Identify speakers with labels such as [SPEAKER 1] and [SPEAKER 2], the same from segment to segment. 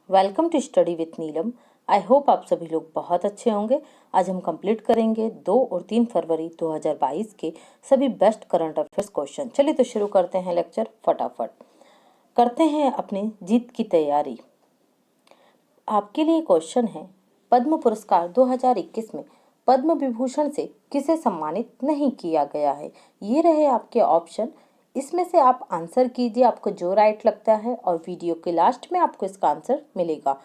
[SPEAKER 1] Welcome to study with Neelam. I hope आप सभी लोग बहुत अच्छे होंगे। आज हम कंप्लीट करेंगे 2 और 3 फरवरी 2022 के सभी बेस्ट करंट अफेयर्स क्वेश्चन। चलिए तो शुरू करते हैं लेक्चर। फटाफट करते हैं अपनी जीत की तैयारी। आपके लिए क्वेश्चन है, पद्म पुरस्कार 2021 में पद्म विभूषण से किसे सम्मानित नहीं किया गया है। ये रहे आपके ऑप्शन। इसमें से आप आंसर कीजिए, आपको जो राइट लगता है, और वीडियो के लास्ट में आपको इसका आंसर मिलेगा।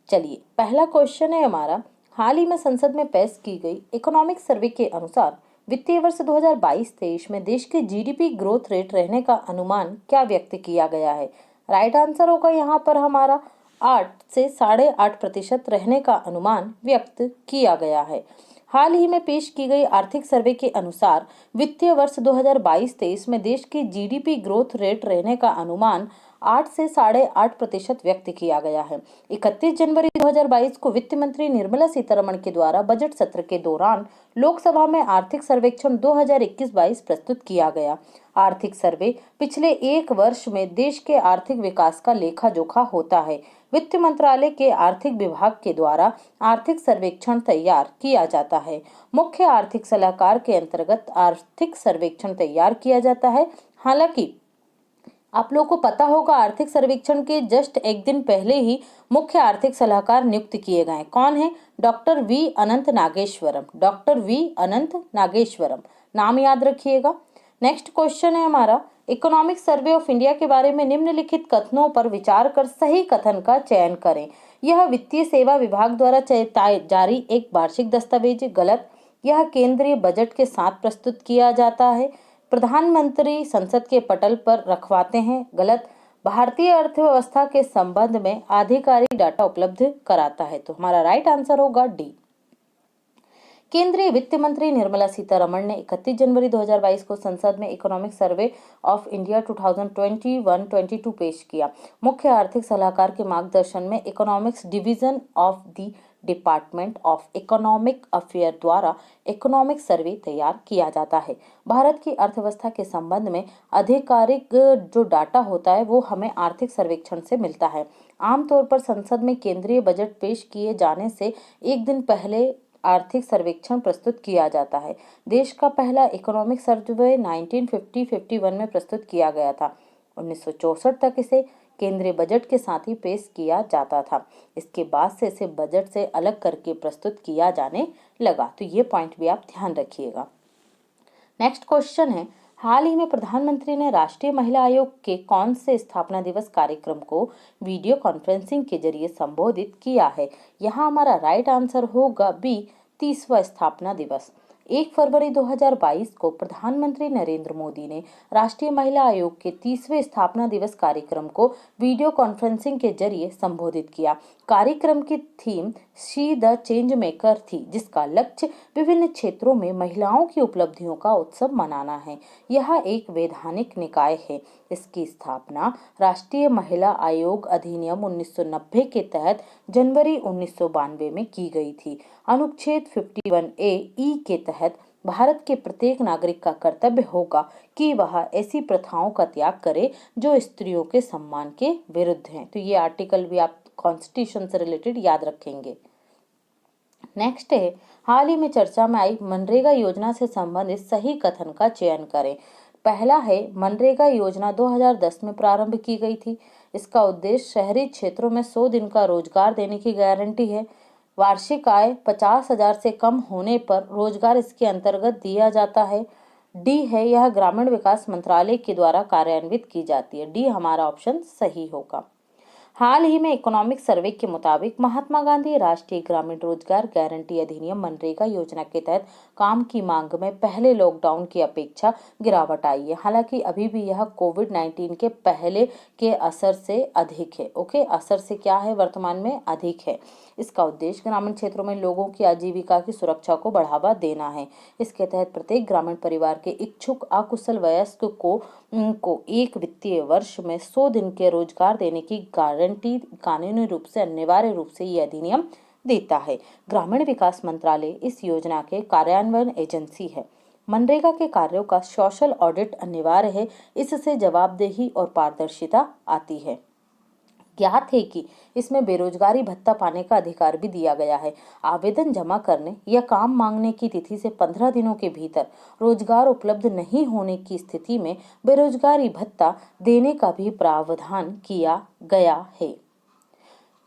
[SPEAKER 1] चलिए, पहला क्वेश्चन है हमारा, हाल ही में संसद में पेश की गई इकोनॉमिक सर्वे के अनुसार वित्तीय वर्ष 2022-23 में देश के जीडीपी ग्रोथ रेट रहने का अनुमान क्या व्यक्त किया गया है। राइट आंसर होगा यहाँ पर हमारा 8 से 8.5% रहने का अनुमान व्यक्त किया गया है। हाल ही में पेश की गई आर्थिक सर्वे के अनुसार वित्तीय वर्ष 2022-23 में देश की जीडीपी ग्रोथ रेट रहने का अनुमान 8 से 8.5% व्यक्त किया गया है। 31 जनवरी 2022 को वित्त मंत्री निर्मला सीतारमण के द्वारा बजट सत्र के दौरान लोकसभा में आर्थिक सर्वेक्षण 2021-22 प्रस्तुत किया गया। आर्थिक सर्वे पिछले एक वर्ष में देश के आर्थिक विकास का लेखा जोखा होता है। वित्त मंत्रालय के आर्थिक विभाग के द्वारा आर्थिक सर्वेक्षण तैयार किया जाता है। मुख्य आर्थिक सलाहकार के अंतर्गत आर्थिक सर्वेक्षण तैयार किया जाता है। हालांकि आप लोगों को पता होगा, आर्थिक सर्वेक्षण के जस्ट एक दिन पहले ही मुख्य आर्थिक सलाहकार नियुक्त किए गए। कौन है? डॉक्टर वी अनंत नागेश्वरम। डॉक्टर वी अनंत नागेश्वरम, नाम याद रखिएगा। नेक्स्ट क्वेश्चन है हमारा, इकोनॉमिक सर्वे ऑफ इंडिया के बारे में निम्नलिखित कथनों पर विचार कर सही कथन का चयन करें। यह वित्तीय सेवा विभाग द्वारा जारी एक वार्षिक दस्तावेज। गलत। यह केंद्रीय बजट के साथ प्रस्तुत किया जाता है। प्रधानमंत्री संसद के पटल पर रखवाते हैं। गलत। भारतीय अर्थव्यवस्था के संबंध में आधिकारिक डाटा उपलब्ध कराता है। तो हमारा राइट आंसर होगा डी। केंद्रीय वित्त मंत्री निर्मला सीतारमण ने 31 जनवरी 2022 को संसद में इकोनॉमिक सर्वे ऑफ इंडिया 2021-22 पेश किया। मुख्य आर्थिक सलाहकार के मार्गदर्शन में economics division of the department of economic affair द्वारा इकोनॉमिक सर्वे तैयार किया जाता है। भारत की अर्थव्यवस्था के संबंध में आधिकारिक जो डाटा होता है वो हमें आर्थिक सर्वेक्षण से मिलता है। आमतौर पर संसद में केंद्रीय बजट पेश किए जाने से एक दिन पहले आर्थिक सर्वेक्षण प्रस्तुत किया जाता है। देश का पहला इकोनॉमिक सर्वे 1950-51 में प्रस्तुत किया गया था। 1964 तक इसे केंद्रीय बजट के साथ ही पेश किया जाता था। इसके बाद से इसे बजट से अलग करके प्रस्तुत किया जाने लगा। तो ये पॉइंट भी आप ध्यान रखिएगा। नेक्स्ट क्वेश्चन है, हाल ही में प्रधानमंत्री ने राष्ट्रीय महिला आयोग के कौन से स्थापना दिवस कार्यक्रम को वीडियो कॉन्फ्रेंसिंग के जरिए संबोधित किया है। यहाँ हमारा राइट आंसर होगा बी, 30वां स्थापना दिवस। 1 फरवरी 2022 को प्रधानमंत्री नरेंद्र मोदी ने राष्ट्रीय महिला आयोग के 30वें स्थापना दिवस कार्यक्रम को वीडियो कॉन्फ्रेंसिंग के जरिए संबोधित किया। कार्यक्रम की theme she the change maker थी, जिसका लक्ष्य विभिन्न क्षेत्रों में महिलाओं की उपलब्धियों का उत्सव मनाना है। यह एक वैधानिक निकाय है। इसकी स्थापना राष्ट्रीय महिला आयोग अधिनियम 1990 के तहत जनवरी 1992 में की गई थी। अनुच्छेद 51A(e) के तहत भारत के प्रत्येक नागरिक का कर्तव्य होगा कि वह ऐसी प्रथाओं का त्याग करे जो स्त्रियों के सम्मान के विरुद्ध हैं। तो ये आर्टिकल भी आप कॉन्स्टिट्यूशन से रिलेटेड याद रखेंगे। नेक्स्ट है, हाल ही में चर्चा में आई मनरेगा योजना से संबंधित सही कथन का चयन करें। पहला है, मनरेगा योजना 2010 में प्रारंभ की गई थी। इसका उद्देश्य शहरी क्षेत्रों में 100 दिन का रोजगार देने की गारंटी है। वार्षिक आय 50,000 से कम होने पर रोजगार इसके अंतर्गत दिया जाता है। डी है, यह ग्रामीण विकास मंत्रालय के द्वारा कार्यान्वित की जाती है। डी हमारा ऑप्शन सही होगा। हाल ही में इकोनॉमिक सर्वे के मुताबिक महात्मा गांधी राष्ट्रीय ग्रामीण रोजगार गारंटी अधिनियम मनरेगा योजना के तहत काम की मांग में पहले लॉकडाउन की अपेक्षा गिरावट आई है। हालांकि अभी भी यह कोविड-19 के पहले के असर से अधिक है। ओके, असर से क्या है, वर्तमान में अधिक है। इसका उद्देश्य ग्रामीण क्षेत्रों में लोगों की आजीविका की सुरक्षा को बढ़ावा देना है। इसके तहत प्रत्येक ग्रामीण परिवार के इच्छुक अकुशल वयस्क को एक वित्तीय वर्ष में 100 दिन के रोजगार देने की गारंटी कानूनी रूप से अनिवार्य रूप से यह अधिनियम देता है। ग्रामीण विकास मंत्रालय इस योजना के कार्यान्वयन एजेंसी है। मनरेगा के कार्यों का सोशल ऑडिट अनिवार्य है। इससे जवाबदेही और पारदर्शिता आती है। ज्ञात है कि इसमें बेरोजगारी भत्ता पाने का अधिकार भी दिया गया है। आवेदन जमा करने या काम मांगने की तिथि से 15 दिनों के भीतर रोजगार उपलब्ध नहीं होने की स्थिति में बेरोजगारी भत्ता देने का भी प्रावधान किया गया है।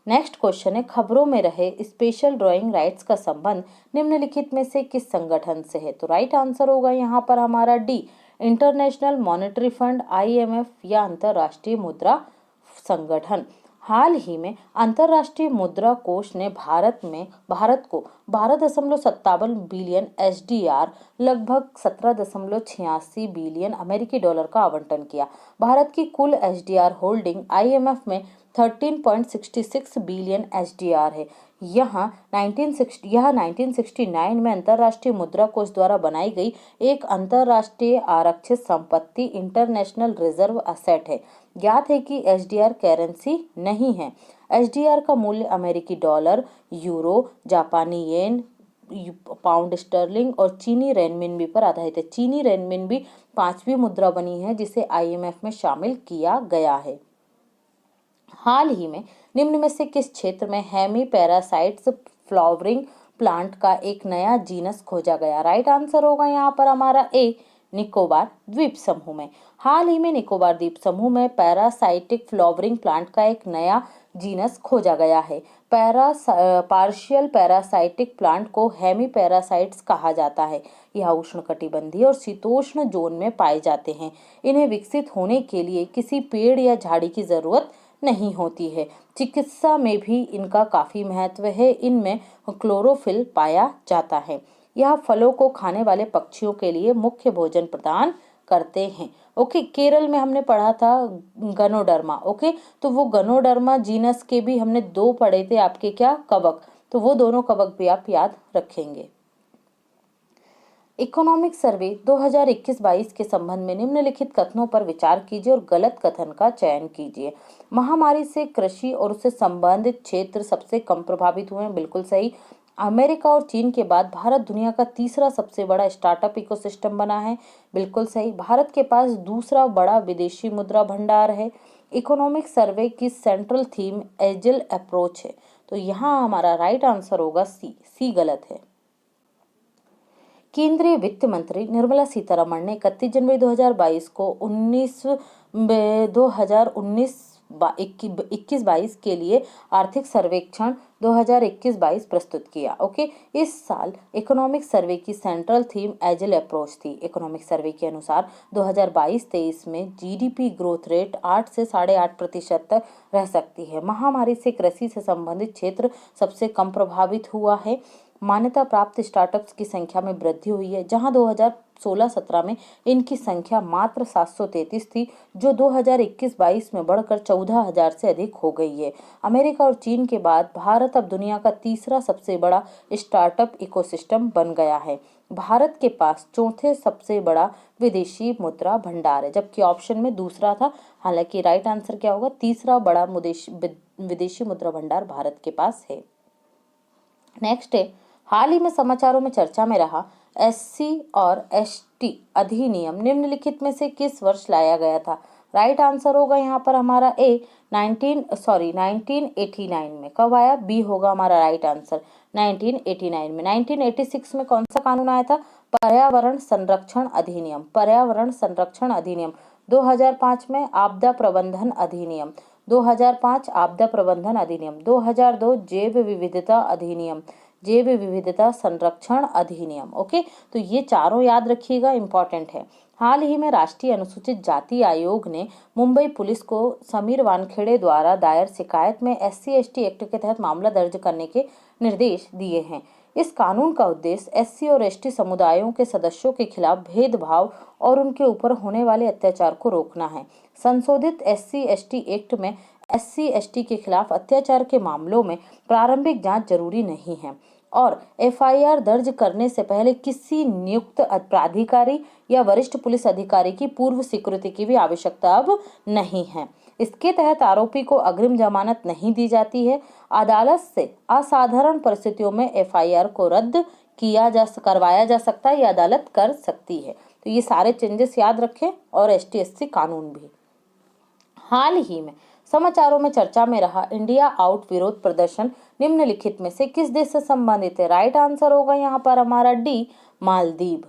[SPEAKER 1] नेक्स्ट क्वेश्चन है, खबरों में रहे स्पेशल ड्राइंग राइट्स का संबंध निम्नलिखित में से किस संगठन से है? तो राइट आंसर होगा यहाँ पर हमारा D, international monetary fund IMF या अंतरराष्ट्रीय मुद्रा संगठन। हाल ही में अंतरराष्ट्रीय मुद्रा कोष ने भारत को 12.57 बिलियन SDR लगभग 17.86 बिलियन अमेरिकी डॉलर का आवंटन किया। भारत की कुल SDR होल्डिंग IMF में 13.66 बिलियन SDR है। यह 1969 में अंतरराष्ट्रीय मुद्रा कोष द्वारा बनाई गई एक अंतरराष्ट्रीय आरक्षित संपत्ति इंटरनेशनल रिजर्व असेट है। ज्ञात है कि SDR करेंसी नहीं है। SDR का मूल्य अमेरिकी डॉलर, यूरो, जापानी येन, पाउंड स्टर्लिंग और चीनी रेनमिनबी पर आधारित है। चीनी रेनमिनबी 5वीं मुद्रा बनी है जिसे IMF में शामिल किया गया है। हाल ही में निम्न में से किस क्षेत्र में हेमीपैरासाइट्स फ्लावरिंग प्लांट का एक नया जीनस खोजा गया? राइट आंसर होगा यहाँ पर हमारा ए, निकोबार द्वीप समूह में। हाल ही में निकोबार द्वीप समूह में पैरासाइटिक फ्लावरिंग प्लांट का एक नया जीनस खोजा गया है। पार्शियल पैरासाइटिक प्लांट को हेमीपैरासाइट्स कहा जाता है। यह उष्णकटिबंधीय और शीतोष्ण जोन में पाए जाते हैं। इन्हें विकसित होने के लिए किसी पेड़ या झाड़ी की जरूरत नहीं होती है। चिकित्सा में भी इनका काफी महत्व है। इनमें क्लोरोफिल पाया जाता है। यह फलों को खाने वाले पक्षियों के लिए मुख्य भोजन प्रदान करते हैं। ओके, केरल में हमने पढ़ा था गनोडर्मा। ओके, तो वो गनोडर्मा जीनस के भी हमने 2 पढ़े थे आपके क्या, कवक, तो वो दोनों कवक भी आप याद रखेंगे। इकोनॉमिक सर्वे 2021-22 के संबंध में निम्नलिखित कथनों पर विचार कीजिए और गलत कथन का चयन कीजिए। महामारी से कृषि और उससे संबंधित क्षेत्र सबसे कम प्रभावित हुए हैं, बिल्कुल सही। अमेरिका और चीन के बाद भारत दुनिया का तीसरा सबसे बड़ा स्टार्टअप इकोसिस्टम बना है, बिल्कुल सही। भारत के पास दूसरा बड़ा विदेशी मुद्रा भंडार है। इकोनॉमिक सर्वे की सेंट्रल थीम एजिल अप्रोच है, तो यहाँ हमारा राइट आंसर होगा सी गलत है। केंद्रीय वित्त मंत्री निर्मला सीतारमण ने 31 जनवरी 2022 को 2021-22 के लिए आर्थिक सर्वेक्षण 2021-22 प्रस्तुत किया। ओके, इस साल इकोनॉमिक सर्वे की सेंट्रल थीम एजिल अप्रोच थी। इकोनॉमिक सर्वे के अनुसार 2022-23 में GDP ग्रोथ रेट 8 से 8.5% तक रह सकती है। महामारी से कृषि से संबंधित क्षेत्र सबसे कम प्रभावित हुआ है। मान्यता प्राप्त स्टार्टअप्स की संख्या में वृद्धि हुई है, जहां 2016-17 में इनकी संख्या मात्र 733 थी, जो 2021-22 में बढ़कर 14,000 से अधिक हो गई है। अमेरिका और चीन के बाद भारत अब दुनिया का तीसरा सबसे बड़ा स्टार्टअप इकोसिस्टम बन गया है। भारत के पास चौथे सबसे बड़ा विदेशी मुद्रा भंडार है, जबकि ऑप्शन में दूसरा था। हालांकि राइट आंसर क्या होगा, तीसरा बड़ा विदेशी मुद्रा भंडार भारत के पास है। नेक्स्ट है, हाल ही में समाचारों में चर्चा में रहा SC और ST अधिनियम निम्नलिखित में से किस वर्ष लाया गया था? राइट आंसर होगा यहाँ पर हमारा ए, 1989 में। कब आया? बी होगा हमारा राइट आंसर, 1989 में। 1986 में कौन सा कानून आया था? पर्यावरण संरक्षण अधिनियम। पर्यावरण संरक्षण अधिनियम। 2005 में आपदा प्रबंधन अधिनियम। 2005 आपदा प्रबंधन अधिनियम। 2002 जैव विविधता अधिनियम, जैव विविधता संरक्षण अधिनियम। ओके, तो ये चारों याद रखिएगा, इंपॉर्टेंट है। हाल ही में राष्ट्रीय अनुसूचित जाति आयोग ने मुंबई पुलिस को समीर वानखेड़े द्वारा दायर शिकायत में SC/ST एक्ट के तहत मामला दर्ज करने के निर्देश दिए हैं। इस कानून का उद्देश्य SC और ST समुदायों के सदस्यों के खिलाफ भेदभाव और उनके ऊपर होने वाले अत्याचार को रोकना है। संशोधित SC/ST एक्ट में SC/ST के खिलाफ अत्याचार के मामलों में प्रारंभिक जांच जरूरी नहीं है और FIR दर्ज करने से पहले किसी नियुक्त प्राधिकारी या वरिष्ठ पुलिस अधिकारी की पूर्व स्वीकृति की भी आवश्यकता अब नहीं है। इसके तहत आरोपी को अग्रिम जमानत नहीं दी जाती है। अदालत से असाधारण परिस्थितियों में FIR को रद्द करवाया जा सकता है, ये अदालत कर सकती है। तो ये सारे चेंजेस याद रखें और ST/SC कानून भी। हाल ही में समाचारों में चर्चा में रहा इंडिया आउट विरोध प्रदर्शन निम्नलिखित में से किस देश से संबंधित है? राइट आंसर होगा यहाँ पर हमारा डी, मालदीव।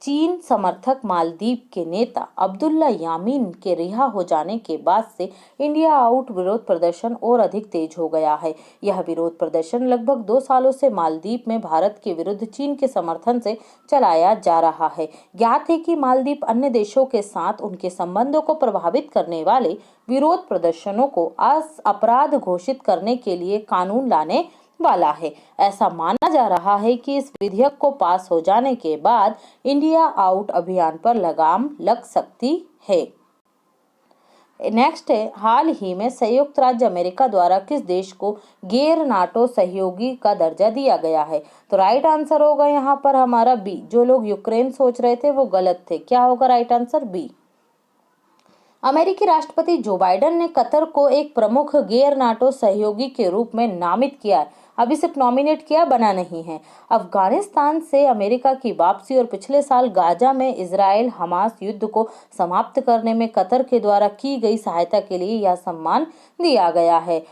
[SPEAKER 1] चीन समर्थक मालदीव के नेता अब्दुल्ला यामीन के रिहा हो जाने के बाद से इंडिया आउट विरोध प्रदर्शन और अधिक तेज हो गया है। यह विरोध प्रदर्शन लगभग 2 सालों से मालदीव में भारत के विरुद्ध चीन के समर्थन से चलाया जा रहा है। ज्ञात है कि मालदीव अन्य देशों के साथ उनके संबंधों को प्रभावित करने वाले विरोध प्रदर्शनों को अपराध घोषित करने के लिए कानून लाने वाला है। ऐसा माना जा रहा है कि इस विधेयक को पास हो जाने के बाद इंडिया आउट अभियान पर लगाम लग सकती है। नेक्स्ट है, हाल ही में संयुक्त राज्य अमेरिका द्वारा किस देश को गैर नाटो सहयोगी का दर्जा दिया गया है? तो राइट आंसर होगा यहाँ पर हमारा बी। जो लोग यूक्रेन सोच रहे थे वो गलत थे। क्या होगा राइट आंसर? बी। अमेरिकी राष्ट्रपति जो बाइडेन ने कतर को एक प्रमुख गैर नाटो सहयोगी के रूप में नामित किया है। अभी सिर्फ नॉमिनेट किया, बना नहीं है। अफगानिस्तान से अमेरिका की वापसी और पिछले साल गाजा में इजराइल हमास युद्ध को समाप्त करने में कतर के द्वारा की गई सहायता के लिए यह सम्मान दिया गया है।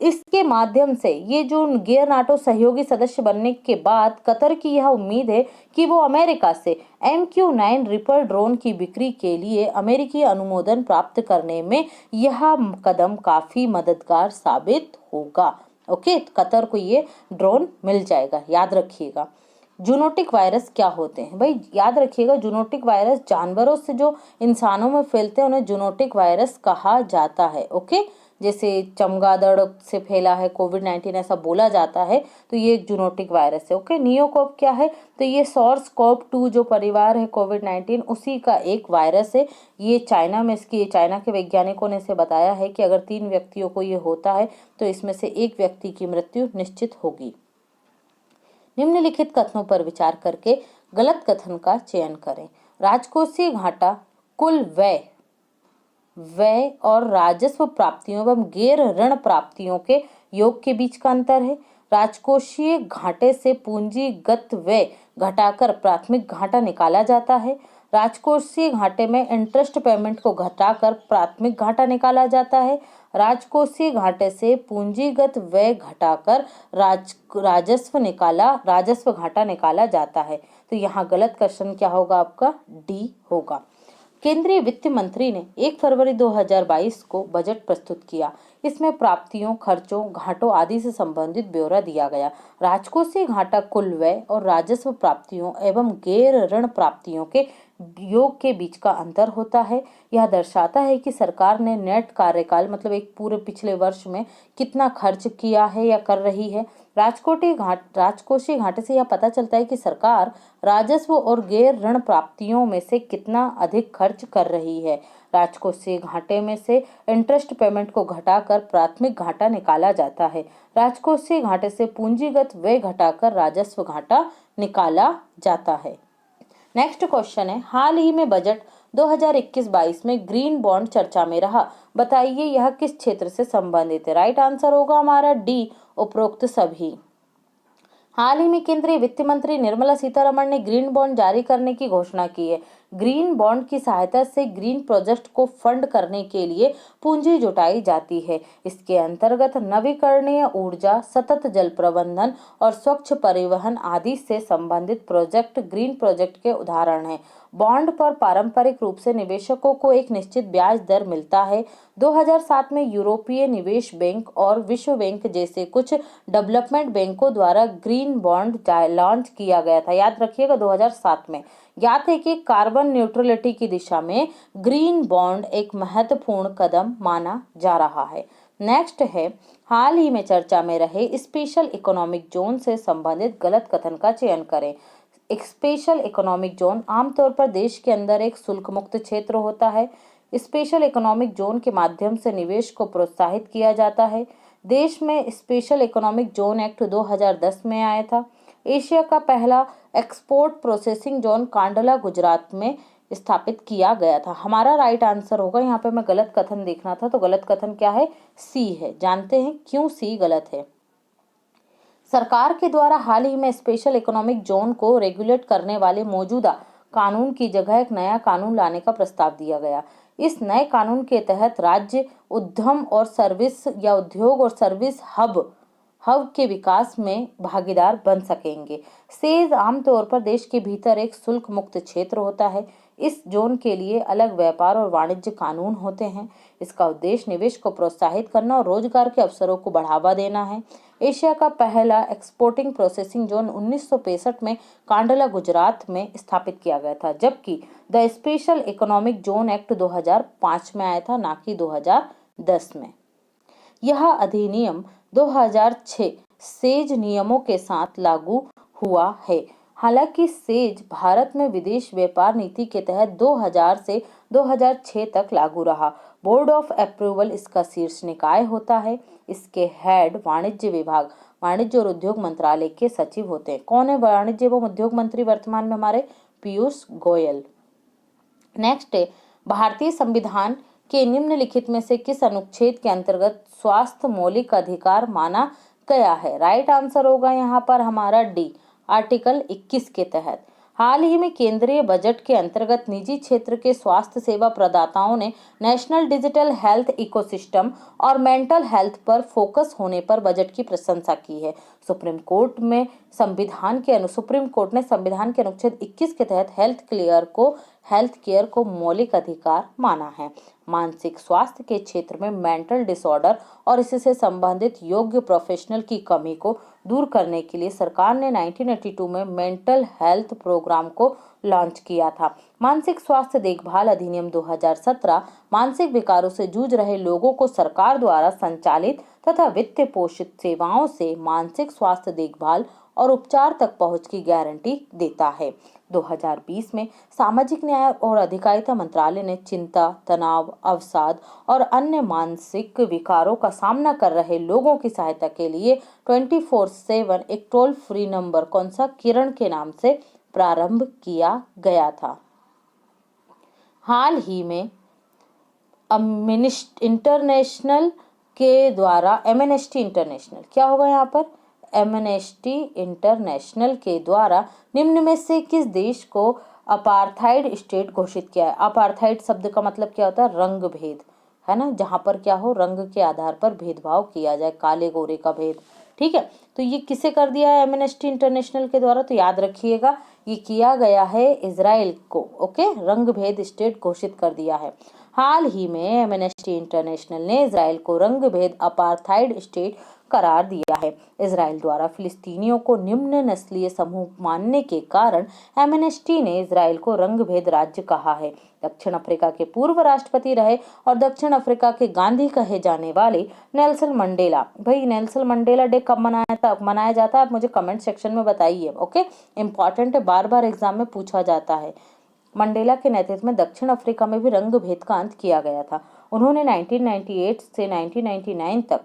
[SPEAKER 1] इसके माध्यम से ये जो गैर नाटो सहयोगी सदस्य बनने के बाद कतर की यह उम्मीद है कि वो अमेरिका से MQ-9 रिपर ड्रोन की बिक्री के लिए अमेरिकी अनुमोदन प्राप्त करने में यह कदम काफी मददगार साबित होगा। ओके, कतर को ये ड्रोन मिल जाएगा, याद रखिएगा। जूनोटिक वायरस क्या होते हैं? भाई याद रखिएगा, जूनोटिक वायरस जानवरों से जो इंसानों में फैलते हैं उन्हें जूनोटिक वायरस कहा जाता है। ओके, जैसे चमगादड़ से फैला है कोविड-19 ऐसा बोला जाता है, तो ये एक जूनोटिक वायरस है। ओके, नियोकॉप क्या है? तो ये SARS-CoV-2 जो परिवार है कोविड-19 उसी का एक वायरस है। ये चाइना के वैज्ञानिकों ने इसे बताया है कि अगर 3 व्यक्तियों को ये होता है तो इसमें से एक व्यक्ति की मृत्यु निश्चित होगी। निम्नलिखित कथनों पर विचार करके गलत कथन का चयन करें। राजकोषीय घाटा कुल व्यय और राजस्व प्राप्तियों एवं गैर ऋण प्राप्तियों के योग के बीच का अंतर है। राजकोषीय घाटे से पूंजीगत व्यय घटाकर प्राथमिक घाटा निकाला जाता है। राजकोषीय घाटे में इंटरेस्ट पेमेंट को घटाकर प्राथमिक घाटा निकाला जाता है। राजकोषीय घाटे से पूंजीगत व्यय घटाकर राजस्व घाटा निकाला जाता है। तो यहाँ गलत क्वेश्चन क्या होगा आपका? डी होगा। केंद्रीय वित्त मंत्री ने 1 फरवरी 2022 को बजट प्रस्तुत किया। इसमें प्राप्तियों, खर्चों, घाटों आदि से संबंधित ब्यौरा दिया गया। राजकोषीय घाटा कुल व्यय और राजस्व प्राप्तियों एवं गैर ऋण प्राप्तियों के योग के बीच का अंतर होता है। यह दर्शाता है कि सरकार ने नेट कार्यकाल मतलब एक पूरे पिछले वर्ष में कितना खर्च किया है या कर रही है। राजकोषीय घाटे से यह पता चलता है कि सरकार राजस्व और गैर ऋण प्राप्तियों में से कितना अधिक खर्च कर रही है। राजकोषीय घाटे में से इंटरेस्ट पेमेंट को घटाकर प्राथमिक घाटा निकाला जाता है। राजकोषीय घाटे से पूंजीगत व्यय घटाकर राजस्व घाटा निकाला जाता है। नेक्स्ट क्वेश्चन है, हाल ही में बजट 2021-22 में ग्रीन बॉन्ड चर्चा में रहा। बताइए यह किस क्षेत्र से संबंधित है? राइट आंसर होगा हमारा डी, उपरोक्त सभी। हाल ही में केंद्रीय वित्त मंत्री निर्मला सीतारमण ने ग्रीन बॉन्ड जारी करने की घोषणा की है। ग्रीन बॉन्ड की सहायता से ग्रीन प्रोजेक्ट को फंड करने के लिए पूंजी जुटाई जाती है। इसके अंतर्गत नवीकरणीय ऊर्जा, सतत जल प्रबंधन और स्वच्छ परिवहन आदि से संबंधित प्रोजेक्ट ग्रीन प्रोजेक्ट के उदाहरण हैं। बॉन्ड पर पारंपरिक रूप से निवेशकों को एक निश्चित ब्याज दर मिलता है। 2007 में यूरोपीय निवेश बैंक और विश्व बैंक जैसे कुछ डेवलपमेंट बैंकों द्वारा ग्रीन बॉन्ड लॉन्च किया गया था। याद रखिएगा 2007 में। ज्ञात है कि कार्बन न्यूट्रलिटी की दिशा में ग्रीन बॉन्ड एक महत्वपूर्ण कदम माना जा रहा है। नेक्स्ट है, हाल ही में चर्चा में रहे स्पेशल इकोनॉमिक जोन से संबंधित गलत कथन का चयन करें। एक स्पेशल इकोनॉमिक जोन आमतौर पर देश के अंदर एक शुल्क मुक्त क्षेत्र होता है। स्पेशल इकोनॉमिक जोन के माध्यम से निवेश को प्रोत्साहित किया जाता है। देश में स्पेशल इकोनॉमिक जोन एक्ट 2010 में आया था। एशिया का पहला export processing zone Kandla Gujarat में स्थापित किया गया था। हमारा राइट आंसर होगा, यहाँ पे मैं गलत कथन देखना था तो गलत कथन क्या है? सी है। जानते हैं क्यों सी गलत है? सरकार के द्वारा हाल ही में स्पेशल इकोनॉमिक जोन को रेगुलेट करने वाले मौजूदा कानून की जगह एक नया कानून लाने का प्रस्ताव दिया गया। इस नए कानून के तहत राज्य उद्यम और सर्विस या उद्योग और सर्विस हब के विकास में भागीदार बन सकेंगे। सेज आमतौर पर देश के भीतर एक शुल्क मुक्त क्षेत्र होता है। इस जोन के लिए अलग व्यापार और वाणिज्य कानून होते हैं। इसका उद्देश्य निवेश को प्रोत्साहित करना और रोजगार के अवसरों को बढ़ावा देना है। एशिया का पहला एक्सपोर्टिंग प्रोसेसिंग जोन 1965 में कांडला गुजरात में स्थापित किया गया था, जबकि the special economic zone act 2005 में आया था, ना कि 2010 में। यह अधिनियम 2006 सेज नियमों के साथ लागू हुआ है। हालांकि सेज भारत में विदेश व्यापार नीति के तहत 2000 से 2006 तक लागू रहा। बोर्ड ऑफ अप्रूवल इसका शीर्ष निकाय होता है। इसके हेड वाणिज्य विभाग, वाणिज्य और उद्योग मंत्रालय के सचिव होते हैं। कौन है वाणिज्य एवं उद्योग मंत्री वर्तमान में? हमारे पीयूष गोयल। नेक्स्ट है, भारतीय संविधान के निम्नलिखित में से किस अनुच्छेद के अंतर्गत स्वास्थ्य मौलिक अधिकार माना गया है? राइट आंसर होगा यहाँ पर हमारा डी, आर्टिकल 21 के तहत। हाल ही में केंद्रीय बजट के अंतर्गत निजी क्षेत्र के स्वास्थ्य सेवा प्रदाताओं ने नेशनल डिजिटल हेल्थ इकोसिस्टम और मेंटल हेल्थ पर फोकस होने पर बजट की प्रशंसा की है। सुप्रीम कोर्ट ने संविधान के अनुच्छेद 21 के तहत हेल्थ केयर को मौलिक अधिकार माना है। मानसिक स्वास्थ्य के क्षेत्र में मेंटल डिसऑर्डर और इससे संबंधित योग्य प्रोफेशनल की कमी को दूर करने के लिए सरकार ने 1982 में मेंटल हेल्थ प्रोग्राम को लॉन्च किया था। मानसिक स्वास्थ्य देखभाल अधिनियम 2017 मानसिक विकारों से जूझ रहे लोगों को सरकार द्वारा संचालित तथा वित्त पोषित सेवाओं से मानसिक स्वास्थ्य देखभाल और उपचार तक पहुंच की गारंटी देता है। 2020 में सामाजिक न्याय और अधिकारिता मंत्रालय ने चिंता, तनाव, अवसाद और अन्य मानसिक विकारों का सामना कर रहे लोगों की सहायता के लिए 24/7 एक टोल फ्री नंबर, कौन सा, किरण के नाम से प्रारंभ किया गया था। हाल ही में एमनेस्टी इंटरनेशनल के द्वारा क्या होगा यहाँ पर? एमनेस्टी इंटरनेशनल के द्वारा निम्न में से किस देश को अपार्थाइड स्टेट घोषित किया है? अपार्थाइड शब्द का मतलब क्या होता है? रंग भेद, है ना, जहां पर क्या हो, रंग के आधार पर भेदभाव किया जाए, काले गोरे का भेद। ठीक है, तो ये किसे कर दिया है एमनेस्टी इंटरनेशनल के द्वारा? तो याद रखिएगा, ये किया गया है इजराइल को। ओके, रंग भेद स्टेट घोषित कर दिया है। हाल ही में एमनेस्टी इंटरनेशनल ने इजराइल को रंग भेद अपार्थाइड स्टेट करार दिया है। इजराइल द्वारा फिलिस्तीनियों को निम्न नस्लीय समूह मानने के कारण एमनेस्टी ने इजराइल को रंग भेद राज्य कहा है। दक्षिण अफ्रीका के पूर्व राष्ट्रपति रहे और दक्षिण अफ्रीका के गांधी कहे जाने वाले नेल्सन मंडेला, भाई नेल्सन मंडेला डे कब मनाया जाता है? आप मुझे कमेंट सेक्शन में बताइए। ओके, इंपॉर्टेंट है, बार बार एग्जाम में पूछा जाता है। मंडेला के नेतृत्व में दक्षिण अफ्रीका में भी रंग भेद का अंत किया गया था। उन्होंने 1998 से 1999 तक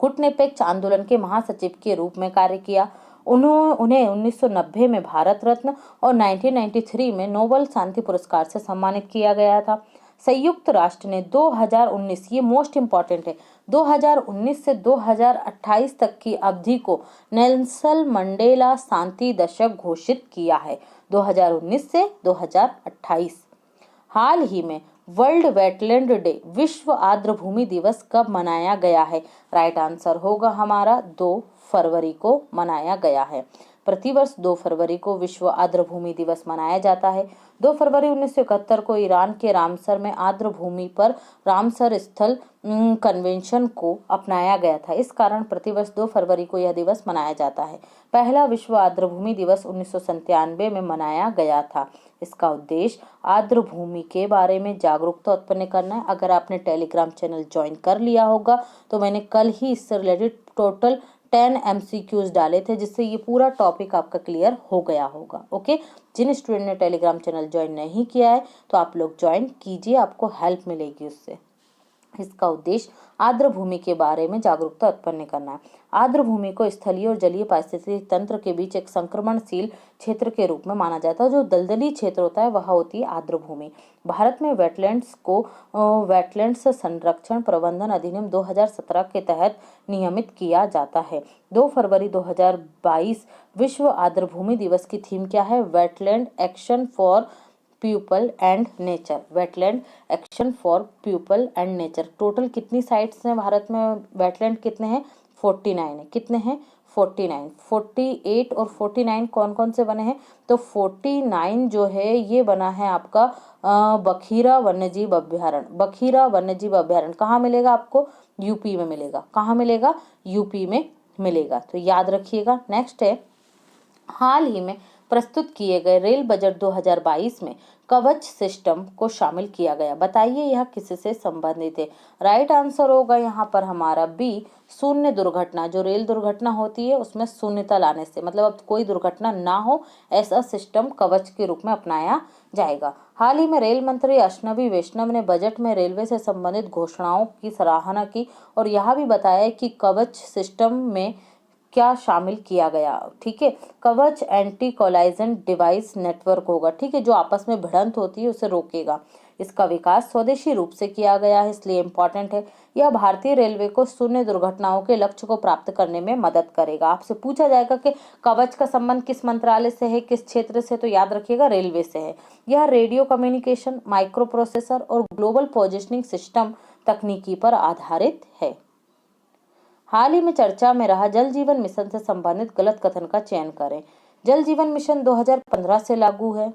[SPEAKER 1] गुटनिरपेक्ष आंदोलन के महासचिव के रूप में कार्य किया। उन्हें 1990 में भारत रत्न और 1993 में नोबेल शांति पुरस्कार से सम्मानित किया गया था। संयुक्त राष्ट्र ने 2019, ये मोस्ट इम्पॉर्टेंट है, 2019 से 2028 तक की अवधि को नेल्सन मंडेला शांति दशक घोषित किया है। 2019 से 2028। हाल ही में वर्ल्ड वेटलैंड डे, विश्व आर्द्रभूमि दिवस कब मनाया गया है? राइट आंसर होगा हमारा 2 फरवरी को मनाया गया है। प्रतिवर्ष 2 फरवरी को विश्व आर्द्रभूमि दिवस मनाया जाता है। 2 फरवरी 1971 को ईरान के रामसर में आर्द्रभूमि पर रामसर स्थल कन्वेंशन को अपनाया गया था। इस कारण प्रतिवर्ष 2 फरवरी को यह दिवस मनाया जाता है। पहला विश्व आर्द्रभूमि दिवस 1997 में मनाया गया था। इसका उद्देश्य आर्द्रभूमि के बारे में जागरूकता उत्पन्न करना है। अगर आपने टेलीग्राम चैनल ज्वाइन कर लिया होगा तो मैंने कल ही इससे रिलेटेड टोटल 10 MCQs डाले थे, जिससे ये पूरा टॉपिक आपका क्लियर हो गया होगा। ओके, जिन स्टूडेंट ने टेलीग्राम चैनल ज्वाइन नहीं किया है तो आप लोग ज्वाइन कीजिए, आपको हेल्प मिलेगी उससे। इसका उद्देश्य आर्द्रभूमि के बारे में जागरूकता उत्पन्न करना है। आर्द्रभूमि को स्थलीय और जलीय पारिस्थितिकी तंत्र के बीच एक संक्रमणशील क्षेत्र के रूप में माना जाता है। जो दलदली क्षेत्र होता है वह होती है आर्द्रभूमि। भारत में वेटलैंड्स संरक्षण प्रबंधन अधिनियम 2017 के तहत नियमित किया जाता है। 2 फरवरी 2022 विश्व आर्द्रभूमि दिवस की थीम क्या है? Wetland action for people and nature, wetland action for people and nature. Total कितनी साइट्स हैं भारत में, वेटलैंड कितने हैं, 49 है। कितने हैं, 49। 48 और 49 कौन कौन से बने हैं, तो 49 जो है ये बना है आपका बखीरा वन्यजीव अभ्यारण्य। बखीरा वन्यजीव अभ्यारण्य कहाँ मिलेगा आपको, यूपी में मिलेगा। कहाँ मिलेगा, यूपी में मिलेगा, तो याद रखिएगा। नेक्स्ट है, हाल ही में प्रस्तुत किए गए रेल बजट 2022 में कवच सिस्टम को शामिल किया गया, बताइए यह किससे संबंधित है। राइट आंसर होगा यहाँ पर हमारा बी, शून्य दुर्घटना। जो रेल दुर्घटना होती है उसमें शून्यता लाने से, मतलब अब कोई दुर्घटना ना हो ऐसा सिस्टम कवच के रूप में अपनाया जाएगा। हाल ही में रेल मंत्री अश्विनी वैष्णव ने बजट में रेलवे से संबंधित घोषणाओं की सराहना की और यह भी बताया कि कवच सिस्टम में क्या शामिल किया गया। ठीक है, कवच एंटी कोलाइजन डिवाइस नेटवर्क होगा। ठीक है, जो आपस में भिड़ंत होती है उसे रोकेगा। इसका विकास स्वदेशी रूप से किया गया है, इसलिए इम्पोर्टेंट है। यह भारतीय रेलवे को शून्य दुर्घटनाओं के लक्ष्य को प्राप्त करने में मदद करेगा। आपसे पूछा जाएगा कि कवच का संबंध किस मंत्रालय से है, किस क्षेत्र से, तो याद रखिएगा रेलवे से है। यह रेडियो कम्युनिकेशन, माइक्रो प्रोसेसर और ग्लोबल पोजिशनिंग सिस्टम तकनीकी पर आधारित है। हाल ही में चर्चा में रहा जल जीवन मिशन से संबंधित गलत कथन का चयन करें। जल जीवन मिशन 2015 से लागू है।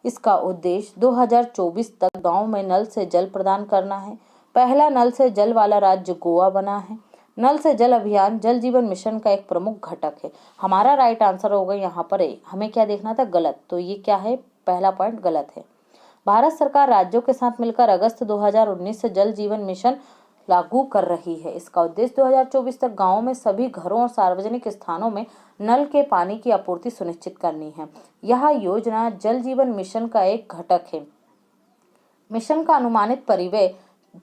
[SPEAKER 1] इसका उद्देश्य 2024 तक गांव में नल से जल प्रदान करना है। पहला नल से जल वाला राज्य गोवा बना है। नल से जल अभियान जल जीवन मिशन का एक प्रमुख घटक है। हमारा राइट आंसर होगा यहाँ पर ए। हमें क्या देखना था, गलत, तो ये क्या है, पहला पॉइंट गलत है। भारत सरकार राज्यों के साथ मिलकर अगस्त 2019 से जल जीवन मिशन लागू कर रही है। इसका उद्देश्य 2024 तक गांवों में सभी घरों और सार्वजनिक स्थानों में नल के पानी की आपूर्ति सुनिश्चित करनी है। यह योजना जल जीवन मिशन का एक घटक है। मिशन का अनुमानित परिव्यय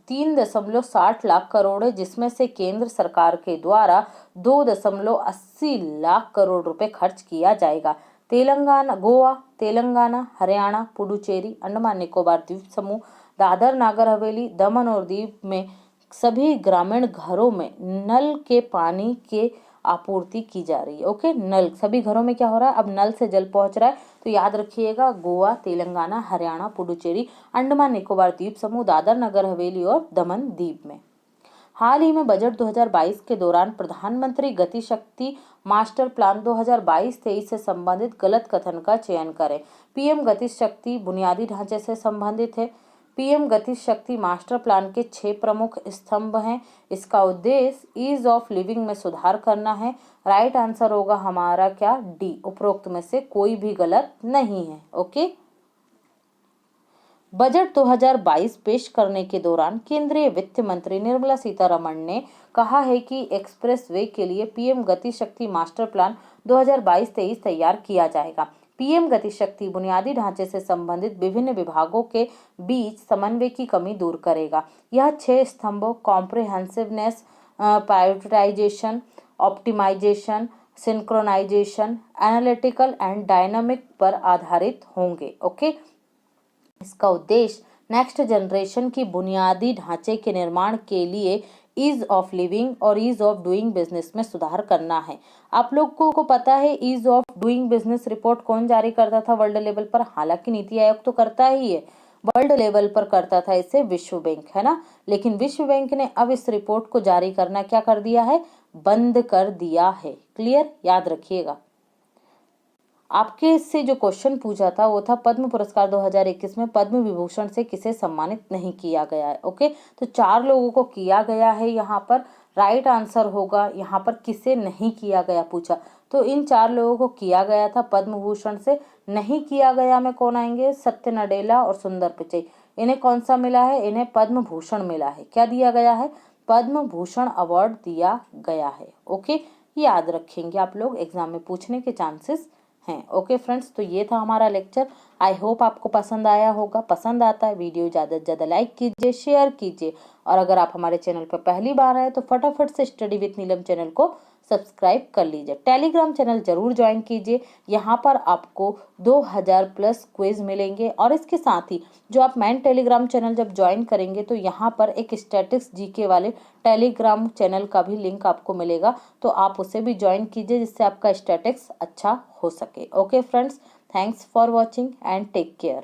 [SPEAKER 1] 3.60 लाख करोड़ है, जिसमें से केंद्र सरकार के द्वारा 2.80 लाख करोड़ रुपए खर्च किया जाएगा। तेलंगाना, गोवा, तेलंगाना, हरियाणा, पुडुचेरी, अंडमान निकोबार द्वीप समूह, दादर नागर हवेली, दमन और दीव में सभी ग्रामीण घरों में नल के पानी के आपूर्ति की जा रही है। ओके, नल सभी घरों में क्या हो रहा है, अब नल से जल पहुंच रहा है। तो याद रखिएगा गोवा, तेलंगाना, हरियाणा, पुडुचेरी, अंडमान निकोबार द्वीप समूह, दादर नगर हवेली और दमन दीव में। हाल ही में बजट 2022 के दौरान प्रधानमंत्री गति शक्ति मास्टर प्लान 2022-23 से संबंधित गलत कथन का चयन करें। पीएम गति शक्ति बुनियादी ढांचे से संबंधित है। पीएम गति शक्ति मास्टर प्लान के 6 प्रमुख स्तंभ हैं। इसका उद्देश्य ईज ऑफ लिविंग में सुधार करना है। राइट आंसर होगा हमारा क्या, डी। उपरोक्त में से कोई भी गलत नहीं है। ओके, बजट 2022 पेश करने के दौरान केंद्रीय वित्त मंत्री निर्मला सीतारमण ने कहा है कि एक्सप्रेस वे के लिए पीएम गति शक्ति मास्टर प्लान 2022-23 तैयार किया जाएगा। पीएम गति शक्ति बुनियादी ढांचे से संबंधित विभिन्न विभागों के बीच समन्वय की कमी दूर करेगा। यह 6 स्तंभों comprehensiveness, prioritisation, optimisation, synchronisation, analytical and dynamic पर आधारित होंगे। ओके, इसका उद्देश्य नेक्स्ट जनरेशन की बुनियादी ढांचे के निर्माण के लिए ईज ऑफ लिविंग और ईज ऑफ डूइंग बिजनेस में सुधार करना है। आप लोगों को पता है ease of doing business report कौन जारी करता था वर्ल्ड लेवल पर, हालांकि नीति आयोग तो करता ही है, वर्ल्ड लेवल पर करता था इसे विश्व बैंक, है ना। लेकिन विश्व बैंक ने अब इस रिपोर्ट को जारी करना क्या कर दिया है, बंद कर दिया है। क्लियर, याद रखिएगा। आपके इससे जो क्वेश्चन पूछा था वो था पद्म पुरस्कार 2021 में पद्म विभूषण से किसे सम्मानित नहीं किया गया है। ओके, तो 4 लोगों को किया गया है यहाँ पर। राइट आंसर होगा यहाँ पर किसे नहीं किया गया पूछा, तो इन 4 लोगों को किया गया था पद्म भूषण से। नहीं किया गया में कौन आएंगे, सत्य नडेला और सुंदर पिचई। इन्हें कौन सा मिला है, इन्हें पद्म भूषण मिला है। क्या दिया गया है, पद्म भूषण अवार्ड दिया गया है। ओके, याद रखेंगे आप लोग, एग्जाम में पूछने के चांसेस हैं। ओके फ्रेंड्स, तो ये था हमारा लेक्चर। आई होप आपको पसंद आया होगा। पसंद आता है वीडियो ज़्यादा से ज़्यादा लाइक कीजिए, शेयर कीजिए, और अगर आप हमारे चैनल पर पहली बार आए तो फटाफट से स्टडी विथ नीलम चैनल को सब्सक्राइब कर लीजिए। टेलीग्राम चैनल जरूर ज्वाइन कीजिए, यहाँ पर आपको 2000+ क्विज मिलेंगे। और इसके साथ ही जो आप मेन टेलीग्राम चैनल जब ज्वाइन करेंगे तो यहाँ पर एक स्टैटिक्स जीके वाले टेलीग्राम चैनल का भी लिंक आपको मिलेगा, तो आप उसे भी ज्वाइन कीजिए जिससे आपका स्टैटिक्स अच्छा हो सके। Okay friends, thanks for watching and take care.